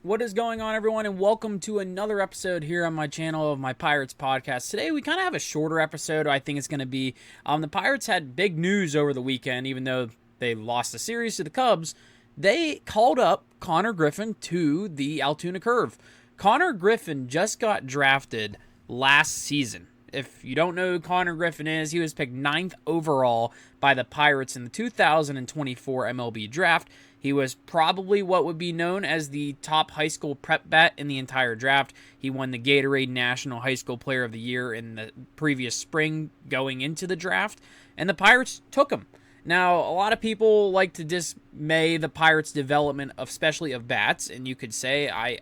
What is going on, everyone, and welcome to another episode here on my channel of my Pirates podcast. Today, we kind of have a shorter episode. I think it's going to be the Pirates had big news over the weekend, even though they lost the series to the Cubs. They called up Konnor Griffin to the Altoona Curve. Konnor Griffin just got drafted last season. If you don't know who Konnor Griffin is, he was picked 9th overall by the Pirates in the 2024 MLB draft. He was probably what would be known as the top high school prep bat in the entire draft. He won the Gatorade National High School Player of the Year in the previous spring going into the draft, and the Pirates took him. Now, a lot of people like to dismay the Pirates' development, especially of bats, and you could say I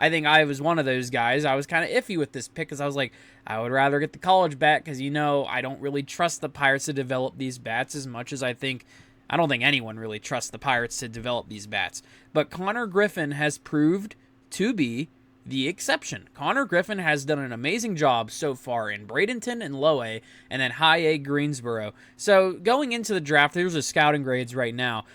think I was one of those guys. I was kind of iffy with this pick because I was like, I would rather get the college bat because, I don't really trust the Pirates to develop these bats as much as I don't think anyone really trusts the Pirates to develop these bats. But Konnor Griffin has proved to be the exception. Konnor Griffin has done an amazing job so far in Bradenton and Low A, and then High A Greensboro. So going into the draft, there's the scouting grades right now.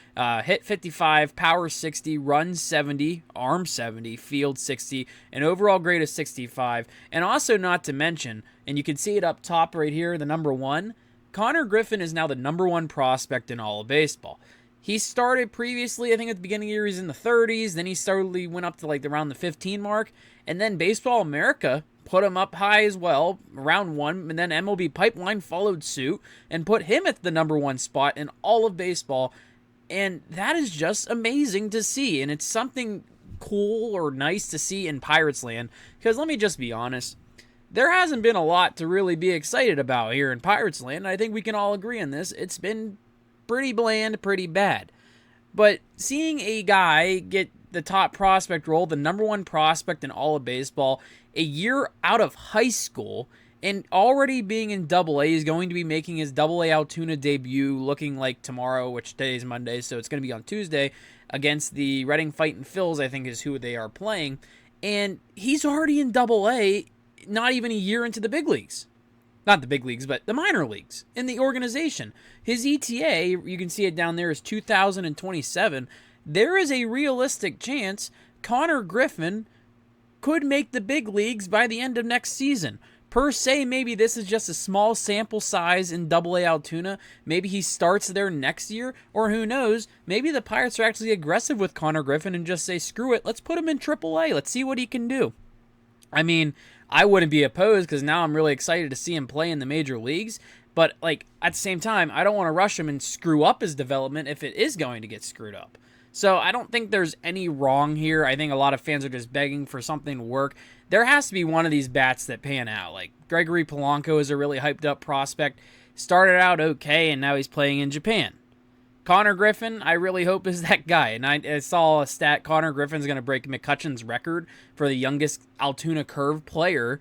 Hit 55, power 60, run 70, arm 70, field 60, an overall grade of 65. And also not to mention, and you can see it up top right here, the number 1, Konnor Griffin is now the number 1 prospect in all of baseball. He started previously, I think at the beginning of the year, he was in the 30s. Then he went up to around the 15 mark. And then Baseball America put him up high as well, around 1. And then MLB Pipeline followed suit and put him at the number 1 spot in all of baseball. And that is just amazing to see. And it's something cool or nice to see in Pirates land. Because let me just be honest, there hasn't been a lot to really be excited about here in Pirates land. I think we can all agree on this. It's been pretty bland, pretty bad. But seeing a guy get the top prospect role, the number 1 prospect in all of baseball, a year out of high school, and already being in Double-A, he's going to be making his Double-A Altoona debut looking like tomorrow, which today is Monday, so it's going to be on Tuesday, against the Reading Fightin' Phils, I think is who they are playing. And he's already in Double-A, not even a year into the big leagues. Not the big leagues, but the minor leagues in the organization. His ETA, you can see it down there, is 2027. There is a realistic chance Konnor Griffin could make the big leagues by the end of next season. Per se, maybe this is just a small sample size in Double-A Altoona. Maybe he starts there next year, or who knows, maybe the Pirates are actually aggressive with Konnor Griffin and just say, screw it, let's put him in Triple-A. Let's see what he can do. I mean, I wouldn't be opposed because now I'm really excited to see him play in the major leagues. But, at the same time, I don't want to rush him and screw up his development if it is going to get screwed up. So I don't think there's any wrong here. I think a lot of fans are just begging for something to work. There has to be one of these bats that pan out. Gregory Polanco is a really hyped up prospect. Started out okay, and now he's playing in Japan. Konnor Griffin, I really hope is that guy. And I saw a stat, Konnor Griffin's going to break McCutcheon's record for the youngest Altoona Curve player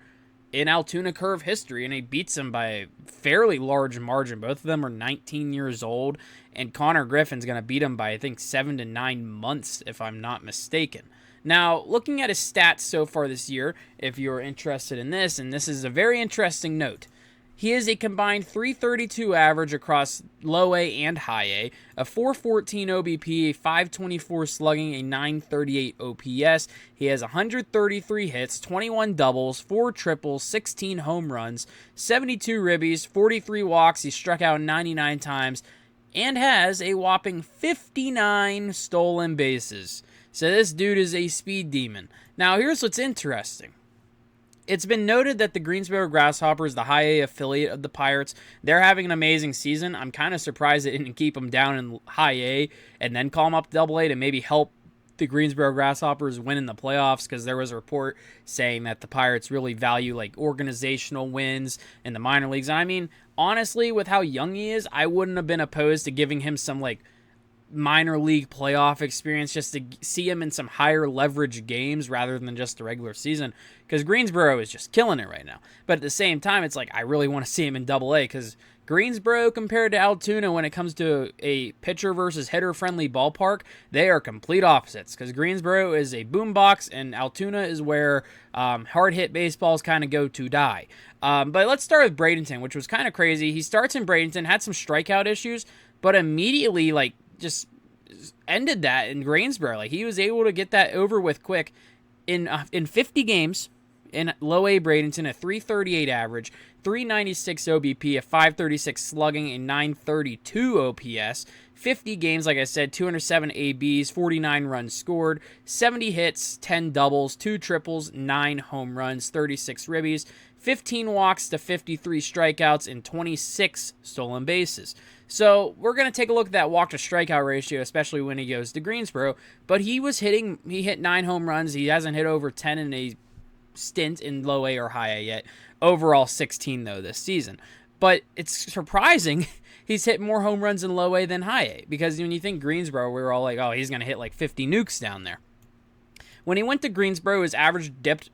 in Altoona Curve history, and he beats him by a fairly large margin. Both of them are 19 years old, and Konnor Griffin's going to beat him by, I think, 7 to 9 months, if I'm not mistaken. Now, looking at his stats so far this year, if you're interested in this, and this is a very interesting note, he is a combined .332 average across Low A and High A, a .414 OBP, a .524 slugging, a .938 OPS. He has 133 hits, 21 doubles, 4 triples, 16 home runs, 72 ribbies, 43 walks. He struck out 99 times and has a whopping 59 stolen bases. So this dude is a speed demon. Now, here's what's interesting. It's been noted that the Greensboro Grasshoppers, the High A affiliate of the Pirates, they're having an amazing season. I'm kind of surprised they didn't keep them down in High A and then call them up to Double A to maybe help the Greensboro Grasshoppers win in the playoffs, because there was a report saying that the Pirates really value organizational wins in the minor leagues. And I mean, honestly, with how young he is, I wouldn't have been opposed to giving him some minor league playoff experience just to see him in some higher leverage games rather than just the regular season, because Greensboro is just killing it right now. But at the same time, it's I really want to see him in Double-A, because Greensboro compared to Altoona when it comes to a pitcher versus hitter friendly ballpark, they are complete opposites, because Greensboro is a boombox and Altoona is where hard hit baseballs kind of go to die. But let's start with Bradenton, which was kind of crazy. He starts in Bradenton, had some strikeout issues, but immediately just ended that in Greensboro. Like, he was able to get that over with quick in 50 games in low A Bradenton, a 338 average, 396 OBP, a 536 slugging, a 932 OPS. 50 games, like I said, 207 ABs, 49 runs scored, 70 hits, 10 doubles, 2 triples, 9 home runs, 36 ribbies, 15 walks to 53 strikeouts, and 26 stolen bases. So we're going to take a look at that walk to strikeout ratio, especially when he goes to Greensboro. But he hit 9 home runs. He hasn't hit over 10 in a stint in low A or high A yet. Overall 16 though this season. But it's surprising he's hit more home runs in low A than high A, because when you think Greensboro, we were all like, oh, he's going to hit like 50 nukes down there. When he went to Greensboro, his average dipped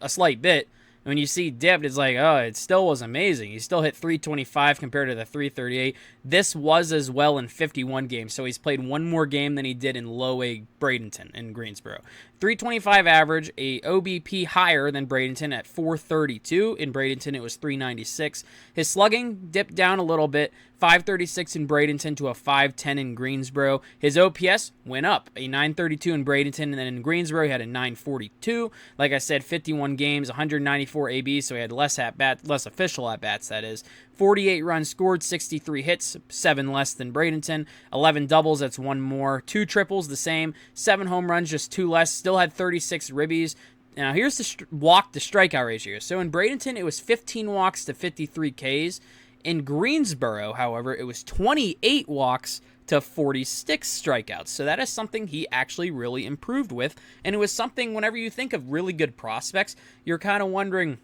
a slight bit. When you see dipped, it's like, oh, it still was amazing. He still hit 325 compared to the 338. This was as well in 51 games, so he's played one more game than he did in low A Bradenton in Greensboro. 325 average, a OBP higher than Bradenton at 432. In Bradenton, it was 396. His slugging dipped down a little bit, 536 in Bradenton to a 510 in Greensboro. His OPS went up, a 932 in Bradenton, and then in Greensboro, he had a 942. Like I said, 51 games, 194 ABs, so he had less official at-bats, that is. 48 runs scored, 63 hits, 7 less than Bradenton. 11 doubles, that's 1 more. 2 triples, the same. 7 home runs, just 2 less. Still had 36 ribbies. Now, here's the walk to strikeout ratio. So in Bradenton, it was 15 walks to 53 Ks. In Greensboro, however, it was 28 walks to 46 strikeouts. So that is something he actually really improved with. And it was something, whenever you think of really good prospects, you're kind of wondering,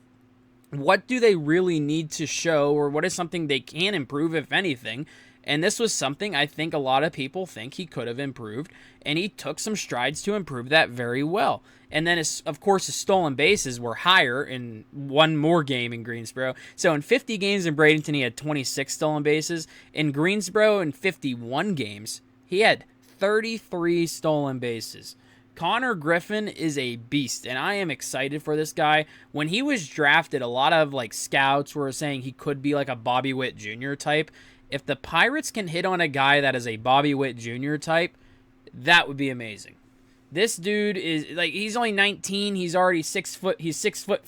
what do they really need to show, or what is something they can improve, if anything? And this was something I think a lot of people think he could have improved, and he took some strides to improve that very well. And then, of course, his stolen bases were higher in one more game in Greensboro. So in 50 games in Bradenton, he had 26 stolen bases. In Greensboro, in 51 games, he had 33 stolen bases. Konnor Griffin is a beast, and I am excited for this guy. When he was drafted, a lot of scouts were saying he could be like a Bobby Witt Jr. type. If the Pirates can hit on a guy that is a Bobby Witt Jr. type, that would be amazing. This dude is he's only 19. He's already 6 foot. He's 6'4",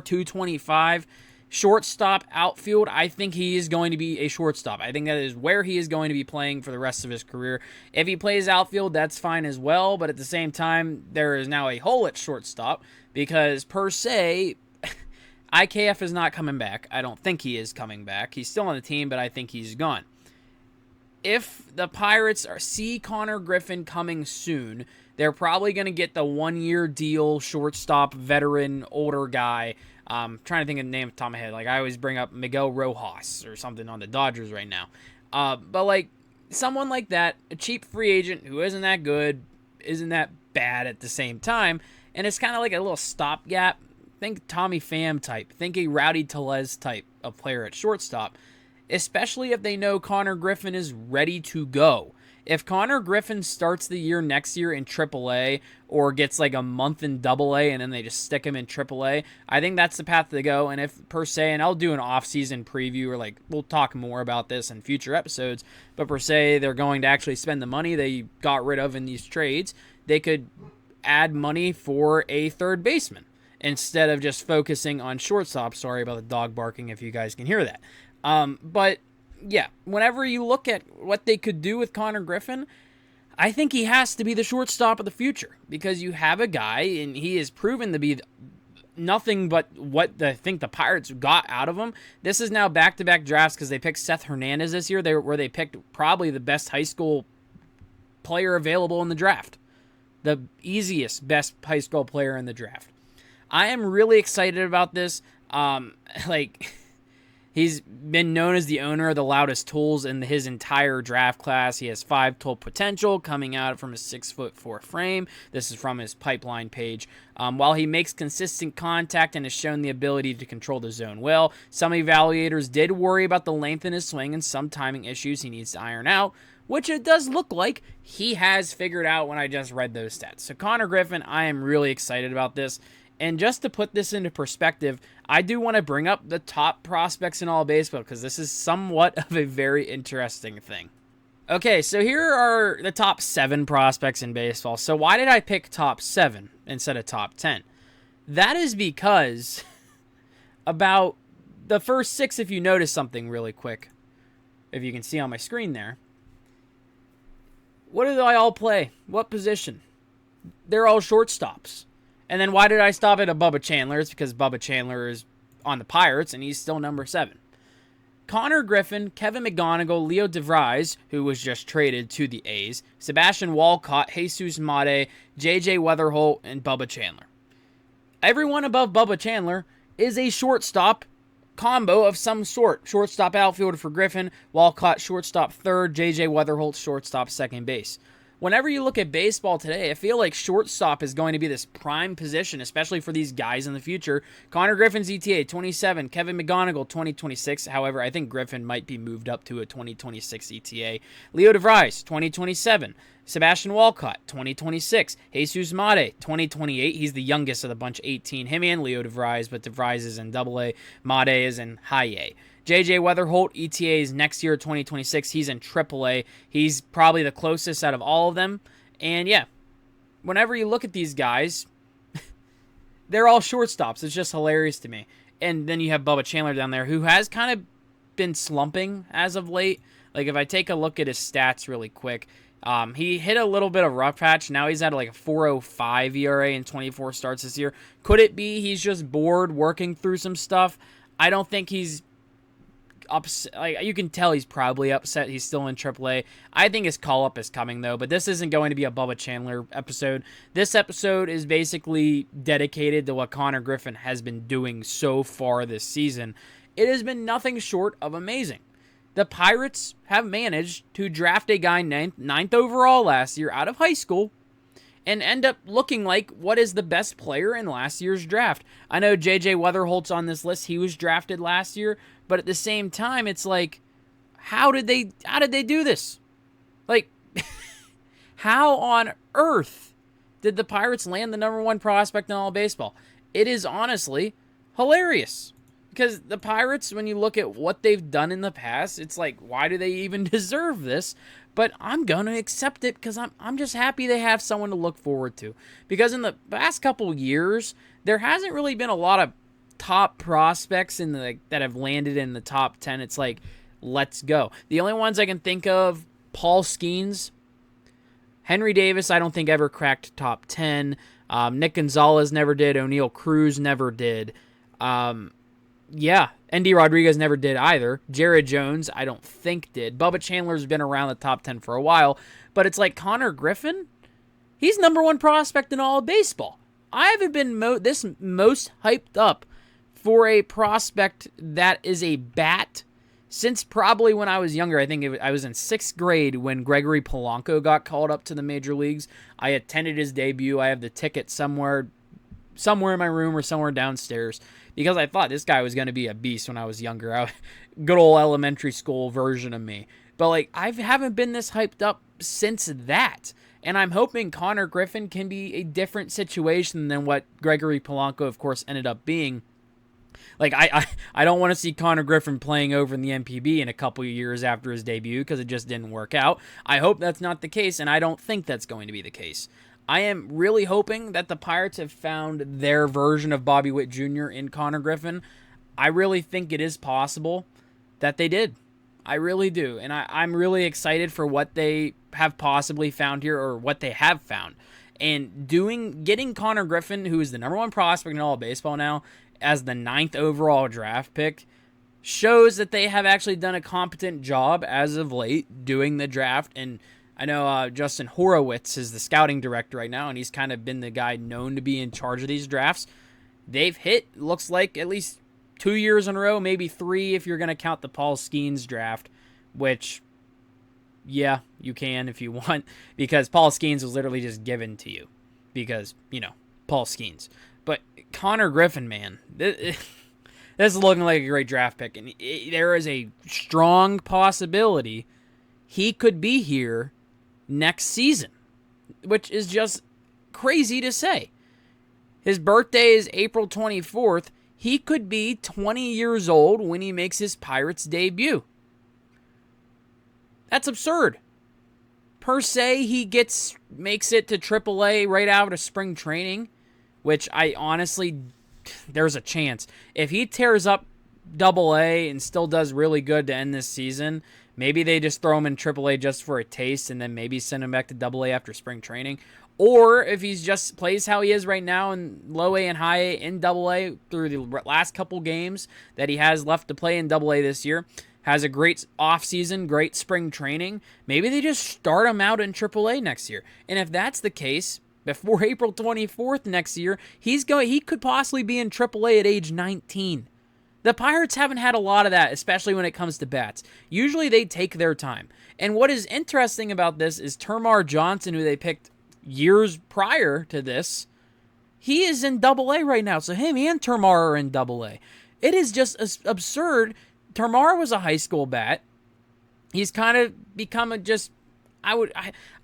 225. Shortstop, outfield, I think he is going to be a shortstop. I think that is where he is going to be playing for the rest of his career. If he plays outfield, that's fine as well, but at the same time, there is now a hole at shortstop because, per se, IKF is not coming back. I don't think he is coming back. He's still on the team, but I think he's gone. If the Pirates see Konnor Griffin coming soon, they're probably going to get the 1-year deal, shortstop, veteran, older guy. Trying to think of the name off the top of my head. I always bring up Miguel Rojas or something on the Dodgers right now. But someone like that, a cheap free agent who isn't that good, isn't that bad at the same time, and it's kind of like a little stopgap. Think Tommy Pham type. Think a Rowdy Tellez type of player at shortstop, especially if they know Konnor Griffin is ready to go. If Konnor Griffin starts the year next year in AAA or gets a month in AA and then they just stick him in AAA, I think that's the path to go. And if per se, and I'll do an off-season preview or we'll talk more about this in future episodes, but per se they're going to actually spend the money they got rid of in these trades, they could add money for a third baseman instead of just focusing on shortstop. Sorry about the dog barking if you guys can hear that. But yeah, whenever you look at what they could do with Konnor Griffin, I think he has to be the shortstop of the future because you have a guy, and he has proven to be nothing but what I think the Pirates got out of him. This is now back-to-back drafts because they picked Seth Hernandez this year, where they picked probably the best high school player available in the draft. The easiest, best high school player in the draft. I am really excited about this. He's been known as the owner of the loudest tools in his entire draft class. He has 5-tool potential coming out from his 6'4" frame. This is from his pipeline page. While he makes consistent contact and has shown the ability to control the zone well, some evaluators did worry about the length in his swing and some timing issues he needs to iron out, which it does look like he has figured out when I just read those stats. So Konnor Griffin, I am really excited about this. And just to put this into perspective, I do want to bring up the top prospects in all of baseball because this is somewhat of a very interesting thing. Okay, so here are the top 7 prospects in baseball. So why did I pick top 7 instead of top 10? That is because about the first 6, if you notice something really quick, if you can see on my screen there, what do they all play? What position? They're all shortstops. And then why did I stop at a Bubba Chandler? It's because Bubba Chandler is on the Pirates, and he's still number 7. Konnor Griffin, Kevin McGonigal, Leo DeVries, who was just traded to the A's, Sebastian Walcott, Jesus Mate, J.J. Weatherholt, and Bubba Chandler. Everyone above Bubba Chandler is a shortstop combo of some sort. Shortstop outfielder for Griffin, Walcott shortstop third, J.J. Weatherholt shortstop second base. Whenever you look at baseball today, I feel like shortstop is going to be this prime position, especially for these guys in the future. Konnor Griffin's ETA, 27. Kevin McGonigal, 2026. However, I think Griffin might be moved up to a 2026 ETA. Leo DeVries, 2027. Sebastian Walcott, 2026. Jesus Mate, 2028. He's the youngest of the bunch, 18. Him and Leo DeVries, but DeVries is in AA. Mate is in High A. J.J. Weatherholt, ETA is next year, 2026. He's in AAA. He's probably the closest out of all of them. And yeah, whenever you look at these guys, they're all shortstops. It's just hilarious to me. And then you have Bubba Chandler down there, who has kind of been slumping as of late. Like, if I take a look at his stats really quick, he hit a little bit of rough patch. Now he's at like a 4.05 ERA in 24 starts this year. Could it be he's just bored working through some stuff? I don't think he's upset. Like, you can tell he's probably upset. He's still in AAA. I think his call-up is coming, though, but this isn't going to be a Bubba Chandler episode. This episode is basically dedicated to what Konnor Griffin has been doing so far this season. It has been nothing short of amazing. The Pirates have managed to draft a guy ninth overall last year out of high school and end up looking like what is the best player in last year's draft. I know J.J. Weatherholt's on this list. He was drafted last year, but at the same time, it's like, how did they do this? Like, how on earth did the Pirates land the number 1 prospect in all of baseball? It is honestly hilarious. Because the Pirates, when you look at what they've done in the past, it's like, why do they even deserve this? But I'm going to accept it because I'm just happy they have someone to look forward to. Because in the past couple years, there hasn't really been a lot of top prospects that have landed in the top 10. It's like, let's go. The only ones I can think of, Paul Skeens, Henry Davis, I don't think ever cracked top 10. Nick Gonzalez never did. O'Neal Cruz never did. Yeah, Endy Rodriguez never did either. Jared Jones, I don't think did. Bubba Chandler's been around the top 10 for a while. But it's like Konnor Griffin, he's number 1 prospect in all of baseball. I haven't been this most hyped up for a prospect that is a bat since probably when I was younger. I think I was in 6th grade when Gregory Polanco got called up to the major leagues. I attended his debut. I have the ticket somewhere in my room or somewhere downstairs, because I thought this guy was going to be a beast when I was younger. Good old elementary school version of me. But like, I haven't been this hyped up since that. And I'm hoping Konnor Griffin can be a different situation than what Gregory Polanco, of course, ended up being. Like, I don't want to see Konnor Griffin playing over in the MPB in a couple of years after his debut, because it just didn't work out. I hope that's not the case, and I don't think that's going to be the case. I am really hoping that the Pirates have found their version of Bobby Witt Jr. in Konnor Griffin. I really think it is possible that they did. I really do. And I'm really excited for what they have possibly found here, or what they have found. And getting Konnor Griffin, who is the number 1 prospect in all of baseball now, as the 9th overall draft pick, shows that they have actually done a competent job as of late doing the draft. And I know Justin Horowitz is the scouting director right now, and he's kind of been the guy known to be in charge of these drafts. They've hit, looks like, at least 2 years in a row, maybe 3 if you're going to count the Paul Skeens draft, which, yeah, you can if you want, because Paul Skeens was literally just given to you because, Paul Skeens. But Konnor Griffin, man, this is looking like a great draft pick, and there is a strong possibility he could be here next season, which is just crazy to say. His birthday is April 24th. He could be 20 years old when he makes his Pirates debut. That's absurd. per se he makes it to AAA right out of spring training, which I honestly, there's a chance. If he tears up AA and still does really good to end this season, maybe they just throw him in AAA just for a taste and then maybe send him back to AA after spring training. Or if he's just plays how he is right now in low A and high A in AA through the last couple games that he has left to play in AA this year, has a great offseason, great spring training, maybe they just start him out in AAA next year. And if that's the case, before April 24th next year, he could possibly be in AAA at age 19. The Pirates haven't had a lot of that, especially when it comes to bats. Usually they take their time. And what is interesting about this is Termarr Johnson, who they picked years prior to this, he is in AA right now. So him and Termarr are in AA. It is just absurd. Termarr was a high school bat. He's kind of become I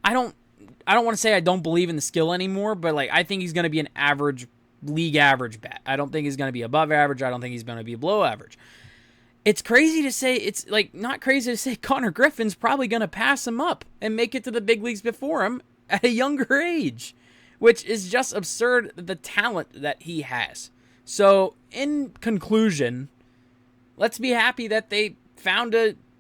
don't want to say I don't believe in the skill anymore, but like I think he's going to be an average, league average bat. I don't think he's going to be above average. I don't think he's going to be below average. It's crazy to say, it's like not crazy to say Konnor Griffin's probably going to pass him up and make it to the big leagues before him at a younger age, which is just absurd, the talent that he has. So in conclusion, let's be happy that they found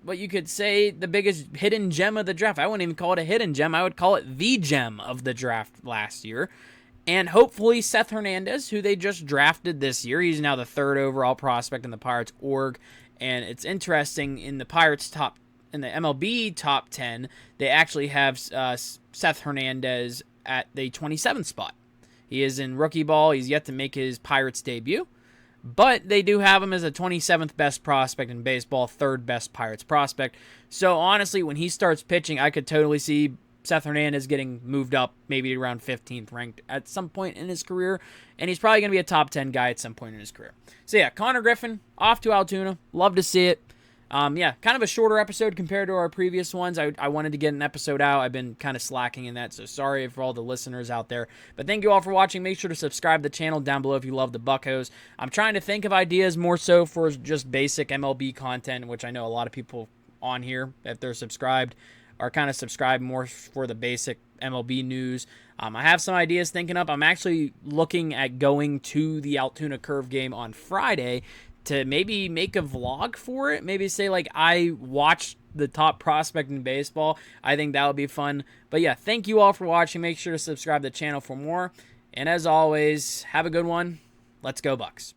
what you could say the biggest hidden gem of the draft. I wouldn't even call it a hidden gem. I would call it the gem of the draft last year. And hopefully Seth Hernandez, who they just drafted this year, he's now the 3rd overall prospect in the Pirates org. And it's interesting, in the Pirates in the MLB top 10, they actually have Seth Hernandez at the 27th spot. He is in rookie ball. He's yet to make his Pirates debut. But they do have him as a 27th best prospect in baseball, 3rd best Pirates prospect. So honestly, when he starts pitching, I could totally see Seth Hernandez getting moved up maybe around 15th ranked at some point in his career. And he's probably going to be a top 10 guy at some point in his career. So yeah, Konnor Griffin off to Altoona. Love to see it. Yeah, kind of a shorter episode compared to our previous ones. I wanted to get an episode out. I've been kind of slacking in that, so sorry for all the listeners out there. But thank you all for watching. Make sure to subscribe to the channel down below if you love the Buccos. I'm trying to think of ideas more so for just basic MLB content, which I know a lot of people on here, if they're subscribed, are kind of subscribed more for the basic MLB news. I have some ideas thinking up. I'm actually looking at going to the Altoona Curve game on Friday to maybe make a vlog for it. Maybe say, like, I watched the top prospect in baseball. I think that would be fun. But yeah, thank you all for watching. Make sure to subscribe to the channel for more. And as always, have a good one. Let's go Bucks.